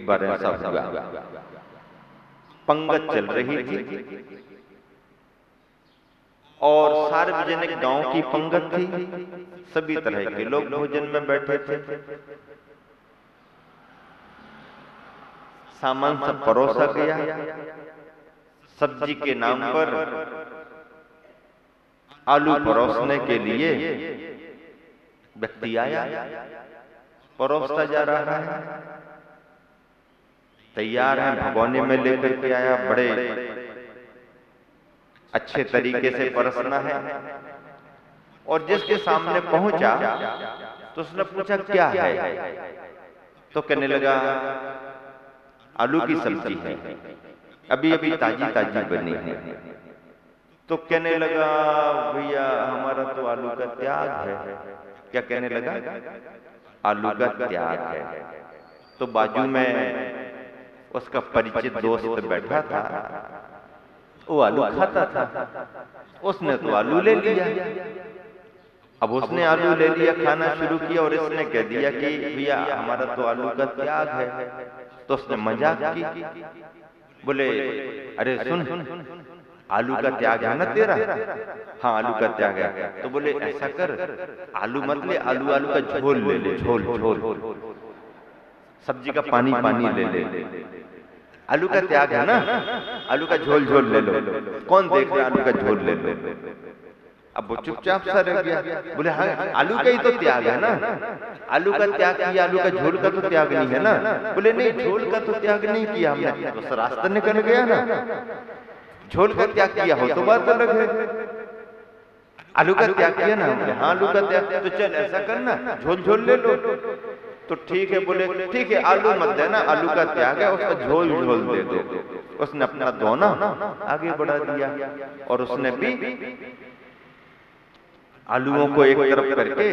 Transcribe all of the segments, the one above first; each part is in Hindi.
बार ऐसा हुआ, पंगत चल रही थी और सार्वजनिक गांव की पंगत थी, सभी तरह के लोग भोजन में बैठे थे। सामान सब परोसा गया, सब्जी के नाम पर आलू परोसने के लिए व्यक्ति आया, परोसता जा रहा है, तैयार है, भगोने में लेकर के आया, बड़े अच्छे तरीके से परसना है। और जिसके सामने पहुंचा तो उसने पूछा क्या है, तो कहने लगा आलू की सब्जी है, अभी अभी ताजी ताजी बनी है। तो कहने लगा भैया हमारा तो आलू का त्याग है। क्या कहने लगा? आलू का त्याग है। तो बाजू में उसका परिचित दोस्त बैठा था, वो आलू खाता था, उसने तो आलू ले लिया। अब उसने आलू ले लिया, खाना शुरू किया और इसने कह दिया कि भैया हमारा तो आलू का त्याग है। तो उसने मजाक की, बोले अरे सुन, आलू का त्याग है ना तेरा? हाँ आलू का त्याग है। तो बोले ऐसा कर, आलू मत ले, आलू आलू का झोल ले ले, झोल झोल, सब्जी का पानी पानी ले ले। आलू का त्याग है ना, आलू का झोल झोल ले लो। कौन देख रहा, आलू का झोल ले लो। अब वो चुपचाप सा रह गया, बोले हाँ आलू का ही तो त्याग है ना, आलू का त्याग किया, आलू का झोल का तो त्याग नहीं है ना। बोले नहीं, झोल का तो त्याग नहीं किया हमने, तो रास्ता निकल गया ना। झोल का त्याग किया हो तो बात अलग है, आलू का त्याग किया ना हमने, हाँ आलू का त्याग। तो चल ऐसा करना, झोल झोल ले लो। तो ठीक है, बोले ठीक है, आलू मत देना, आलू का त्याग है, उसका झोल झोल दे दो। उसने अपना दोना आगे बढ़ा दिया और उसने भी आलूओं को एक तरफ करके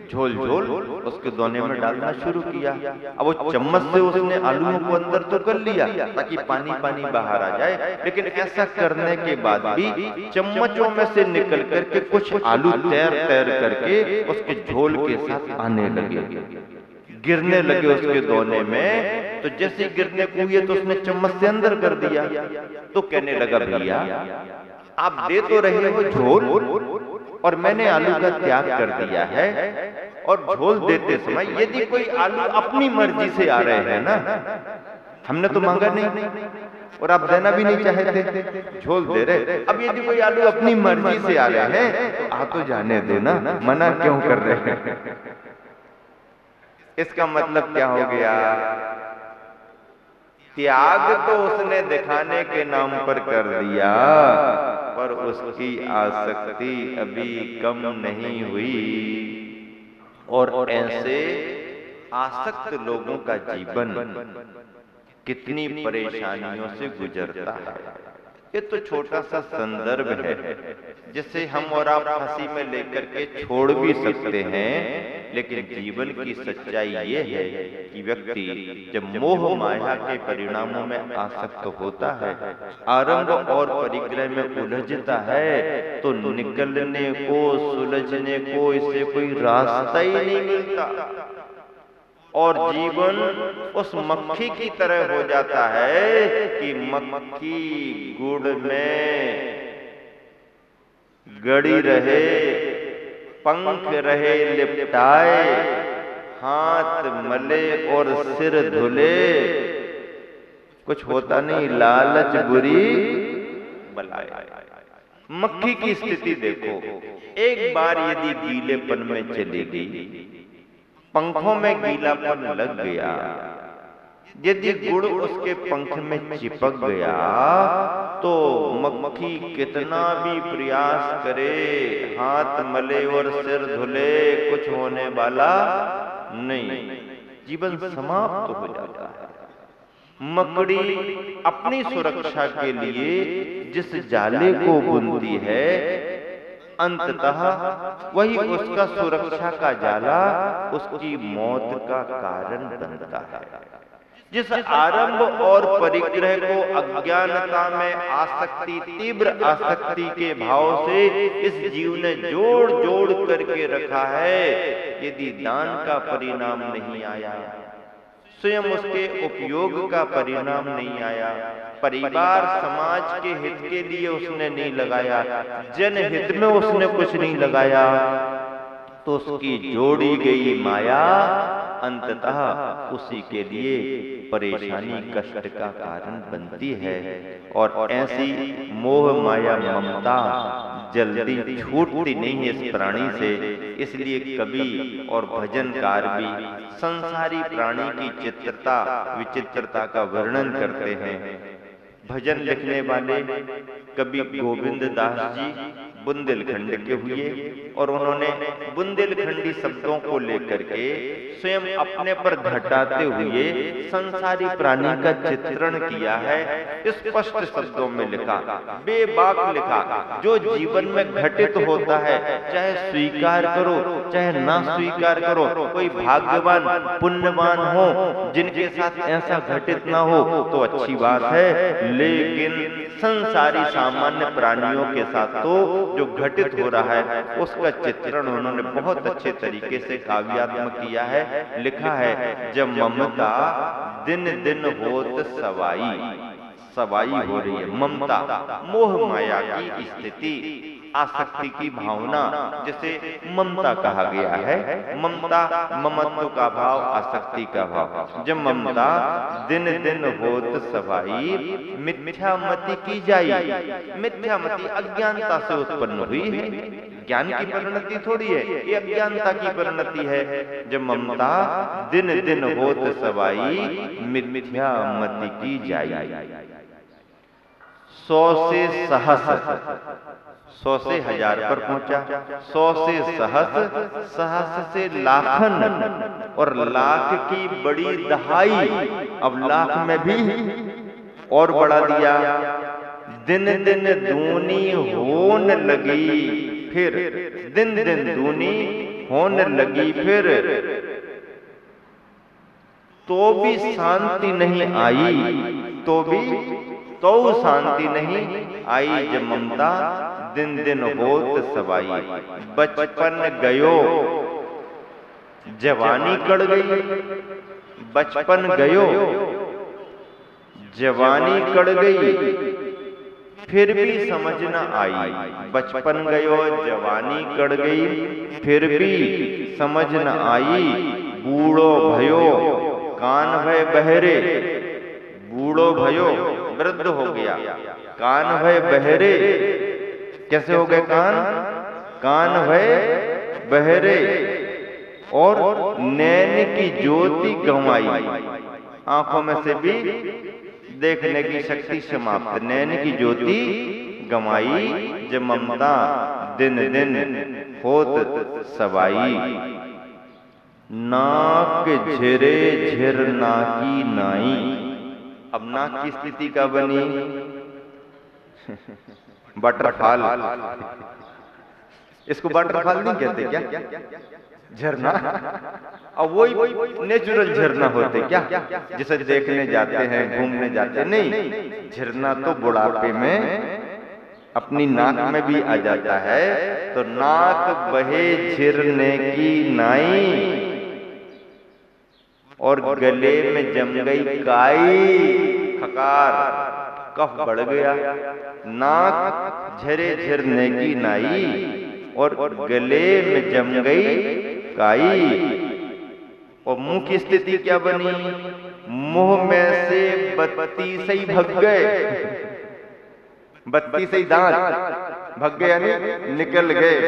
झोल झोल उसके दोने में डालना शुरू किया। अब वो चम्मच से उसने आलूओं को अंदर तो कर लिया ताकि पानी पानी बाहर आ जाए, लेकिन ऐसा करने के बाद भी चम्मचों में से निकल करके कुछ आलू तैर तैर करके उसके झोल के साथ आने लगे, गिरने लगे उसके दोने में। तो जैसे गिरने को हुए तो उसने चम्मच से अंदर कर दिया। तो कहने लगा भैया आप दे तो रहे हो झोल और मैंने आलू का त्याग कर दिया है, और झोल देते समय यदि कोई आलू अपनी मर्जी से आ रहे हैं ना, हमने तो मांगा नहीं और आप देना भी नहीं चाहते, झोल दे रहे। अब यदि कोई आलू अपनी मर्जी से आ रहे हैं तो आप तो जाने दो ना, मना क्यों कर रहे हैं? इसका मतलब क्या हो गया? त्याग तो उसने दिखाने के नाम पर कर दिया, पर उसकी आसक्ति अभी कम नहीं हुई। और ऐसे आसक्त लोगों का जीवन कितनी परेशानियों से गुजरता है। ये तो छोटा सा संदर्भ है जिसे हम और आप हंसी में लेकर के छोड़ भी सकते हैं, लेकिन जीवन की सच्चाई ये है कि व्यक्ति जब मोह माया के परिणामों में आसक्त होता है, आरंभ और परिग्रह में उलझता है, तो निकलने को, सुलझने को इससे कोई रास्ता ही नहीं मिलता और जीवन उस मक्खी की तरह हो जाता है कि मक्खी गुड़ में गड़ी रहे, पंख रहे लिपटाए, हाथ मले और सिर धुले, कुछ होता नहीं, लालच बुरी बलाए। मक्खी की स्थिति देखो, एक बार यदि गीलेपन में चली गई, पंखों में गीलापन लग गया, यदि गुड़ उसके पंख में चिपक गया तो मक्खी कितना भी प्रयास करे, हाथ मले और सिर धुले, कुछ होने वाला नहीं, जीवन समाप्त हो जाता है। मकड़ी अपनी सुरक्षा के लिए जिस जाले को बुनती है, अंततः वही उसका सुरक्षा का जाला उसकी मौत का कारण बनता है। जिस आरंभ और परिग्रह को अज्ञानता में आसक्ति, तीव्र आसक्ति के भाव से इस जीव ने जोड़ जोड़ करके रखा है, यदि दान का परिणाम नहीं आया, स्वयं उसके उपयोग का परिणाम नहीं आया, परिवार समाज के हित के लिए उसने नहीं लगाया, जनहित में उसने कुछ नहीं लगाया, तो उसकी जोड़ी गई माया अंततः उसी के लिए परेशानी कष्ट का कारण बनती है। और ऐसी मोह माया ममता जल्दी छूटती नहीं है इस प्राणी से। इसलिए कवि और भजनकार भी संसारी प्राणी की चित्रता विचित्रता का वर्णन करते हैं। भजन लिखने वाले कवि गोविंद दास जी बुंदेलखंड के हुए और उन्होंने बुंदेलखंडी शब्दों को लेकर के स्वयं अपने पर घटाते हुए संसारी प्राणी का चित्रण किया है। स्पष्ट शब्दों में लिखा, बेबाक लिखा, जो जीवन में घटित होता है चाहे स्वीकार करो चाहे ना स्वीकार करो, कोई भाग्यवान पुण्यवान हो जिनके साथ ऐसा घटित ना हो तो अच्छी बात है, लेकिन संसारी सामान्य प्राणियों के साथ तो जो घटित हो रहा है उसका चित्रण उन्होंने बहुत अच्छे तरीके से काव्यात्मक किया है। लिखा है, जब ममता दिन दिन होत सवाई, सवाई हो रही है ममता, मोह माया की स्थिति, आसक्ति की भावना जिसे ममता कहा गया है। ममता ममत्व का भाव, आसक्ति का भाव। जब ममता दिन दिन होत सवाई, मिथ्यामति की जाई। मिथ्यामति अज्ञानता से उत्पन्न हुई है, ज्ञान की परिणति थोड़ी है, ये अज्ञानता की परिणति है। जब ममता दिन दिन होत सवाई, मिथ्यामति की जाई। 100 से सहस, 100 से हजार पर पहुंचा, 100 से सहस, सहस से लाखन, और लाख की बड़ी दहाई। अब लाख में भी और बढ़ा दिया, दिन दिन दूनी होन लगी फिर, दिन दिन दूनी होन लगी फिर, तो भी शांति नहीं आई, तो भी तो शांति नहीं आई। जब ममता दिन दिन होत सवाई, बचपन गयो जवानी कड़ गई, बचपन गयो जवानी कड़ गई, फिर भी समझ न आई। बचपन गयो जवानी कड़ गई, फिर भी समझ न आई। बूढ़ो भयो कान भय बहरे, बूढ़ो भयो वृद्ध हो गया, कान भय बहरे, कैसे हो गए कान, कान भय बहरे, और नैन की ज्योति गंवाई, आंखों में से भी देखने की शक्ति समाप्त, नैन की ज्योति गंवाई। जब ममता दिन दिन होत सवाई, नाक झिरे झिर नाकी नाई। अब नाक की स्थिति का बनी बटरफॉल, इसको बटरफॉल नहीं कहते क्या, झरना। अब वही नेचुरल झरना होते क्या, जिसे देखने जाते हैं घूमने जाते हैं, नहीं। झरना तो बुढ़ापे में अपनी नाक में भी आ जाता है। तो नाक बहे झिरने की नाई, और गले में जम गई काई, खकार, कफ बढ़ गया। नाक झरे झिरने की नाई, और गले में जम गई काई। और मुंह की स्थिति क्या बनी, मुंह में से बत्ती से ही भग गए, बत्ती से ही दांत भग गए, यानी निकल गए।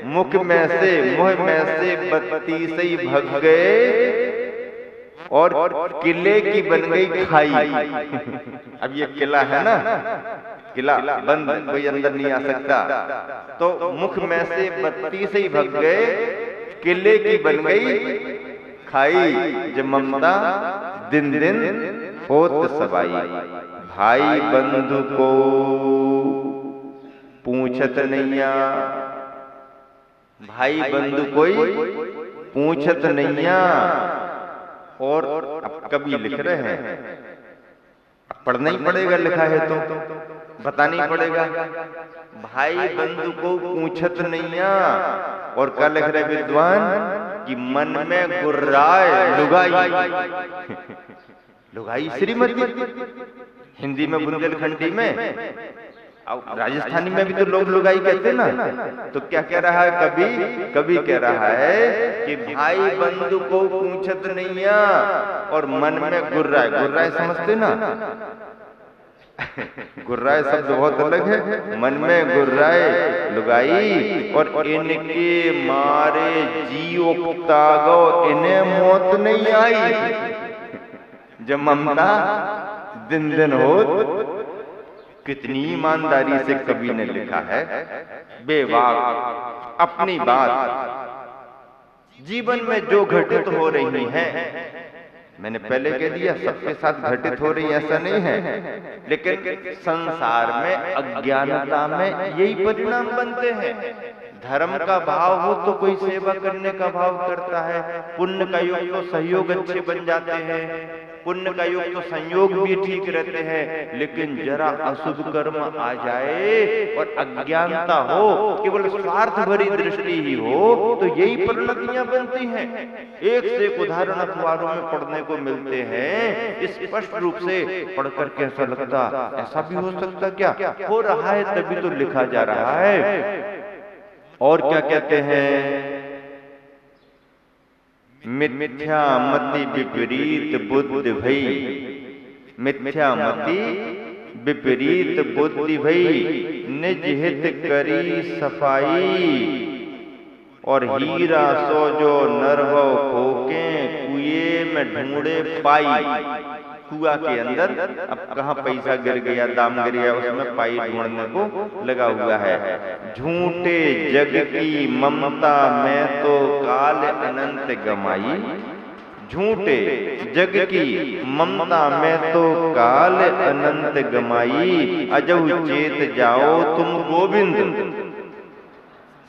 मुख में से, मुंह में से बत्ती से ही भग गए, और किले की बन गई खाई। अब ये किला है ना, किला बंद, कोई अंदर नहीं आ सकता। तो मुख में से बत्ती से ही भग गए, किले की बन गई खाई। जब ममता दिन दिन होत सवाई, भाई बंधु को पूछत नैया, भाई बंधु कोई पूछत नैया। और अब कभी लिख रहे हैं, पढ़ना ही पड़ेगा, लिखा है तो बताना ही पड़ेगा। भाई बंधु को पूछत नैया, और क्या लिख रहे विद्वान, कि मन में गुर्राए लुगाई। लुगाई श्रीमती, हिंदी में बुंदेलखंडी में, अब राजस्थानी में भी तो लोग लुगाई कहते हैं ना। तो क्या कह रहा है कभी कह रहा है कि भाई बंधु को पूछत नहीं और मन में गुर्राए। गुर्राए समझते ना? गुर्राए शब्द बहुत अलग है। मन में गुर्राए लुगाई और इनके मारे जी उकतागो, इन्हें मौत नहीं आई। जब ममता दिन दिन हो, कितनी ईमानदारी से कवि ने लिखा है, बेवाक अपनी बात। जीवन में जो घटित हो रही है, मैंने पहले कह दिया सबके साथ घटित हो रही, ऐसा नहीं है, लेकिन संसार में अज्ञानता में यही परिणाम बनते हैं। धर्म का भाव हो तो कोई सेवा करने का भाव करता है, पुण्य का योग तो सहयोग अच्छे बन जाते हैं, पुण्य का योग तो संयोग भी ठीक रहते हैं। लेकिन जरा अशुभ कर्म आ जाए और अज्ञानता हो, केवल स्वार्थ भरी दृष्टि ही हो, तो यही परिणतियां बनती हैं। एक से एक उदाहरण अखबारों में पढ़ने को मिलते हैं। स्पष्ट रूप से पढ़ करके ऐसा लगता, ऐसा भी हो सकता क्या? हो रहा है तभी तो लिखा जा रहा है। और क्या कहते हैं? मिथ्या मति विपरीत बुद्धि भई, मिथ्या मति विपरीत बुद्धि भई, निज हित करी सफाई, और हीरा सो जो नरभव खोके, कुएं में ढूंढे पाई। कुआ के अंदर अब कहाँ पैसा गिर गया, दाम गिर गया, उसमें पाई ढूंढने को लगा हुआ है। झूठे जग की ममता में तो काल अनंत गमाई, झूठे जग की ममता में तो काल अनंत गमाई, अजऊ चेत जाओ तुम गोविंद।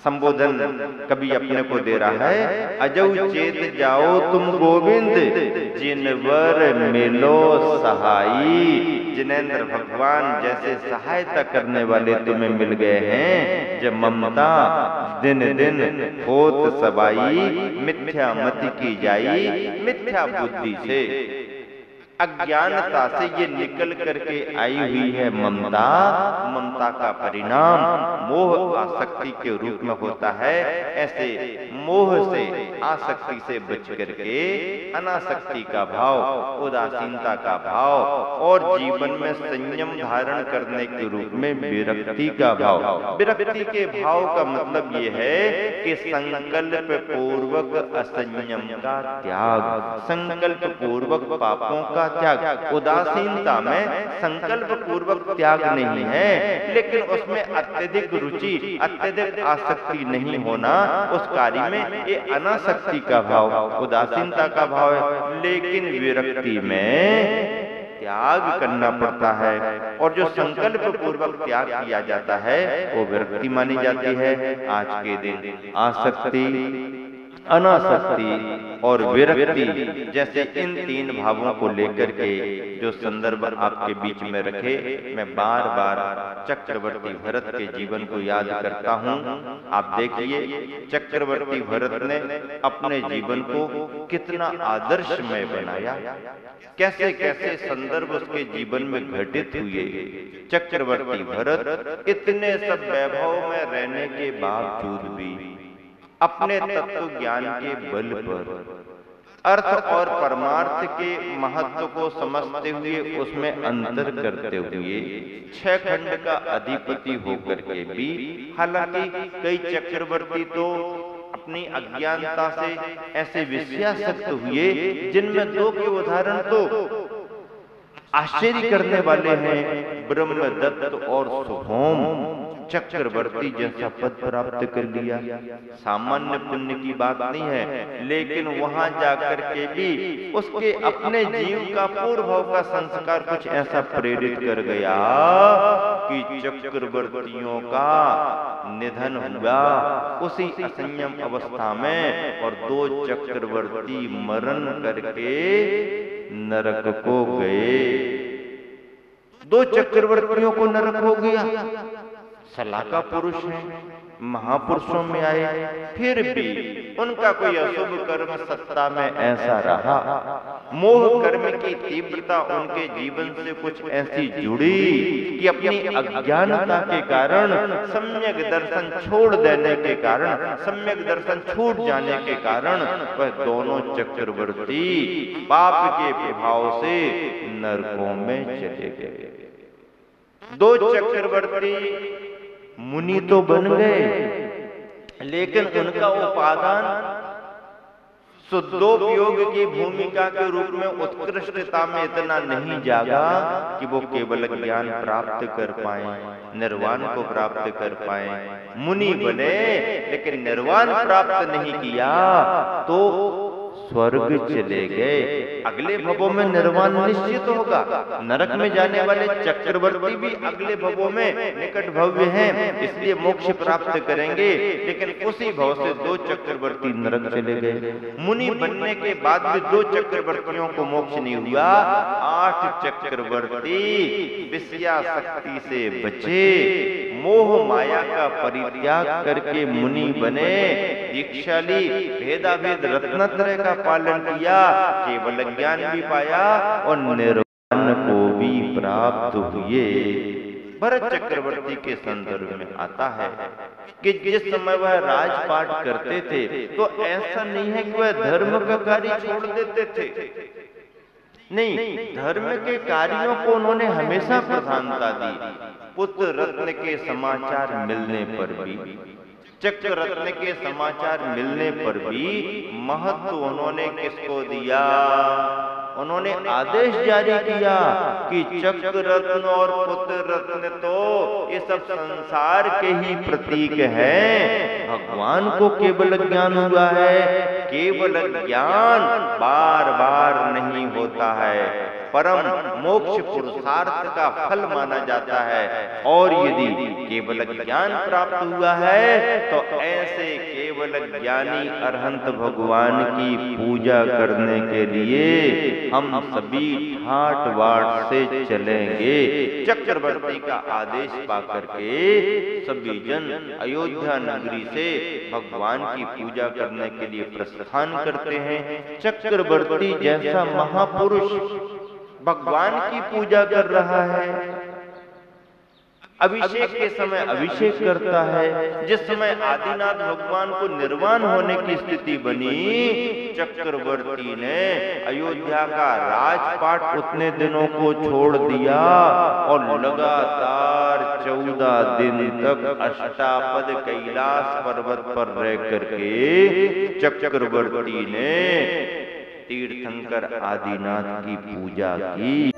संबोधन कभी अपने को दे रहा है, अजऊ चेत जाओ तुम गोविंद, जिनवर मिलो सहाई। जिनेंद्र भगवान जैसे सहायता करने वाले तुम्हें मिल गए हैं, जब ममता दिन दिन होत सबाई, मिथ्या मति की जाई, मिथ्या बुद्धि से, अज्ञानता से ये निकल करके आई हुई है ममता। ममता का परिणाम मोह आसक्ति के रूप में होता है। ऐसे मोह से, आसक्ति से बच करके अनासक्ति का भाव, उदासीनता का भाव और जीवन में संयम धारण करने के रूप में विरक्ति का भाव। विरक्ति के भाव का मतलब ये है कि संकल्प पूर्वक असंयम का त्याग, संकल्प पूर्वक पापों का त्याग। उदासीनता में संकल्प पूर्वक त्याग नहीं है, लेकिन उसमें अत्यधिक रुचि, अत्यधिक आसक्ति नहीं होना, उस कार्य में ये अनासक्ति का भाव, उदासीनता का भाव है। लेकिन विरक्ति में त्याग करना पड़ता है, और जो संकल्प पूर्वक त्याग किया जाता है वो विरक्ति मानी जाती है। आज के दिन आसक्ति, अनासक्ति और विरक्ति जैसे इन तीन भावों को लेकर के जो संदर्भ आपके बीच में रखे, मैं बार बार चक्रवर्ती भरत के जीवन को याद करता हूँ। आप देखिए चक्रवर्ती भरत ने अपने जीवन को कितना आदर्शमय बनाया, कैसे कैसे संदर्भ उसके जीवन में घटित हुए। चक्रवर्ती भरत इतने सब वैभव में रहने के बावजूद भी अपने तत्व ज्ञान के बल पर अर्थ और परमार्थ के महत्व को समझते हुए उसमें अंतर करते हुए 6 खंड का अधिपति होकर के भी, हालांकि कई चक्रवर्ती तो अपनी अज्ञानता से ऐसे विषयासक्त हुए जिनमें 2 के उदाहरण तो आश्चर्य करने वाले हैं। ब्रह्मदत्त और सुभौम चक्रवर्ती जैसा पद प्राप्त कर लिया, सामान्य पुण्य की बात नहीं है, लेकिन वहां जाकर के भी उसके अपने जीव का पूर्व का संस्कार कुछ ऐसा प्रेरित कर गया कि चक्रवर्तियों का निधन हुआ उसी असंयम अवस्था में, और 2 चक्रवर्ती मरण करके नरक को गए। 2 चक्रवर्तियों को नरक हो गया। सलाह का पुरुष हैं, महापुरुषों में आए, फिर भी उनका कोई अशुभ कर्म सत्ता में ऐसा रहा, मोह कर्म की तीव्रता उनके जीवन से कुछ ऐसी जुड़ी कि अपनी अज्ञानता के कारण, सम्यक दर्शन छोड़ देने के कारण, सम्यक दर्शन छूट जाने के कारण वह दोनों चक्रवर्ती पाप के प्रभाव से नरकों में चले गए। दो चक्रवर्ती मुनि तो बन गए, लेकिन उनका उपादान शुद्धोपयोग की भूमिका के रूप में उत्कृष्टता में इतना नहीं जागा कि वो केवल ज्ञान प्राप्त कर पाए, निर्वाण को प्राप्त कर पाए। मुनि बने लेकिन निर्वाण प्राप्त नहीं किया तो स्वर्ग चले गए। अगले भवों में निर्वाण निश्चित होगा। नरक में जाने वाले चक्रवर्ती भी अगले भवों में निकट भव्य हैं, इसलिए मोक्ष प्राप्त करेंगे, लेकिन उसी भव से दो चक्रवर्ती नरक चले गए। मुनि बनने के बाद भी दो चक्रवर्तियों को मोक्ष नहीं हुआ। 8 चक्रवर्ती विषयासक्ति से बचे, मोह माया का परित्याग करके मुनि बने, दीक्षा ली, भेदाभेद रत्नत्रय का पालन किया, केवल ज्ञान भी पाया और निर्वाण को भी प्राप्त हुए। भरत चक्रवर्ती के संदर्भ में आता है कि जिस समय वह राजपाट करते थे तो ऐसा नहीं है कि वह धर्म का कार्य छोड़ देते थे, नहीं, धर्म के कार्यों को उन्होंने हमेशा प्रधानता दी। पुत्र रत्न के समाचार मिलने पर भी, चक्र रत्न के समाचार मिलने पर भी महत्व उन्होंने किसको दिया? उन्होंने आदेश जारी किया कि चक्र रत्न और पुत्र रत्न तो ये सब संसार के ही प्रतीक हैं, भगवान को केवल ज्ञान हुआ है। केवल ज्ञान बार बार नहीं होता है, परम मोक्ष पुरुषार्थ का फल माना जाता है। और यदि केवल ज्ञान प्राप्त हुआ है तो ऐसे केवल ज्ञानी अरहंत भगवान की पूजा करने के लिए हम सभी ठाट बाट से चलेंगे। चक्रवर्ती का आदेश पाकर के सभी जन अयोध्या नगरी से भगवान की पूजा करने के लिए प्रस्थान करते हैं। चक्रवर्ती जैसा महापुरुष भगवान की पूजा कर रहा है, अभिषेक के समय अभिषेक करता है। जिस समय आदिनाथ भगवान को निर्वाण होने की स्थिति बनी, चक्रवर्ती ने अयोध्या का राजपाट उतने दिनों को छोड़ दिया और लगातार 14 दिन तक अष्टापद कैलाश पर्वत पर रह करके चक्रवर्ती ने तीर्थंकर आदिनाथ की पूजा की।